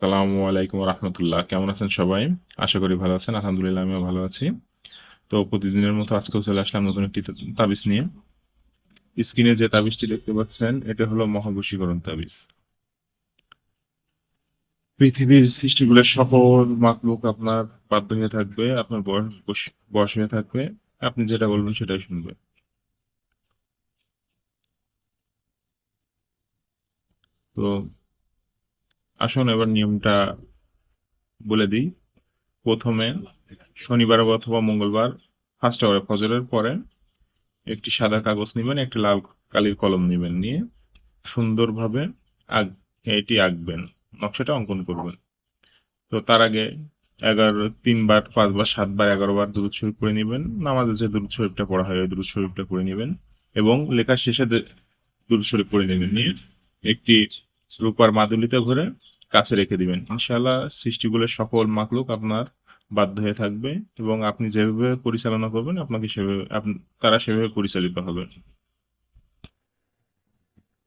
আসসালামু আলাইকুম রহমতুল্লাহ। কেমন আছেন সবাই? আশা করি ভালো আছেন। আলহামদুলিল্লাহ আমিও ভালো আছি। তো প্রতিদিনের মতো আজকেও চলে আসলাম নতুন একটি তাবিজ নিয়ে। স্ক্রিনে যে তাবিজটি দেখতে পাচ্ছেন এটা হলো মহাবশীকরণ তাবিজ। পৃথিবীর সৃষ্টিগুলোর সকল মাকলুক আপনার বাধ্য হয়ে থাকবে, আপনার বশ হয়ে থাকবে। আপনি যেটা বলবেন সেটাই শুনবে। তো আসুন এবার নিয়মটা বলে দিই। প্রথমে শনিবার অথবা মঙ্গলবার ফার্স্ট আওয়ারে ফজরের পরে একটি সাদা কাগজ নিবেন, একটি লাল কালির কলম নিবেন, নিয়ে সুন্দরভাবে এটি আঁকবেন, নকশাটা অঙ্কন করবেন। তো তার আগে ৩ বার ৫ বার ৭ বার ১১ বার দুরূদ শরীফ পড়ে নিবেন। নামাজে যে দুরূদ শরীফটা পড়া হয় ওই দুরূদ শরীফটা পড়ে নিবেন এবং লেখার শেষে দুরূদ শরীফ পড়ে নেবেন, নিয়ে একটি রূপার মাদুলিতে ভরে কাছে রেখে দিবেন। ইনশাআল্লাহ সৃষ্টিগুলোর সকল মাখলুক আপনার বাধ্য হয়ে থাকবে এবং আপনি যেভাবে পরিচালনা করবেন আপনাকে সেভাবে তারা সেভাবে পরিচালিত হবে।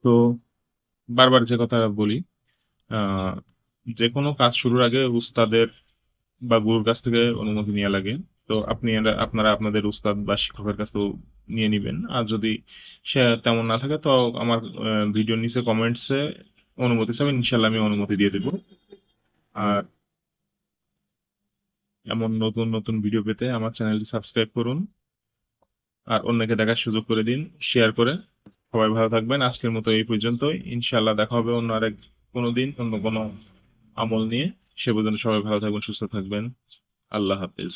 তো বারবার যে কথা বলি, আহ, যে কোনো কাজ শুরুর আগে উস্তাদের বা গুরুর কাছ থেকে অনুমতি নেওয়া লাগে। তো আপনারা আপনাদের উস্তাদ বা শিক্ষকের কাছ থেকে নিয়ে নিবেন। আর যদি সে তেমন না থাকে তো আমার ভিডিওর নিচে কমেন্টসে অনুমতি চাবেন, ইনশাল্লাহ আমি অনুমতি দিয়ে দেবো। আর এমন নতুন নতুন ভিডিও পেতে আমার চ্যানেলটি সাবস্ক্রাইব করুন আর অন্যকে দেখার সুযোগ করে দিন শেয়ার করে। সবাই ভালো থাকবেন। আজকের মতো এই পর্যন্তই। ইনশাল্লাহ দেখা হবে অন্য আরেক কোনো দিন অন্য কোনো আমল নিয়ে। সে পর্যন্ত সবাই ভালো থাকবেন, সুস্থ থাকবেন। আল্লাহ হাফেজ।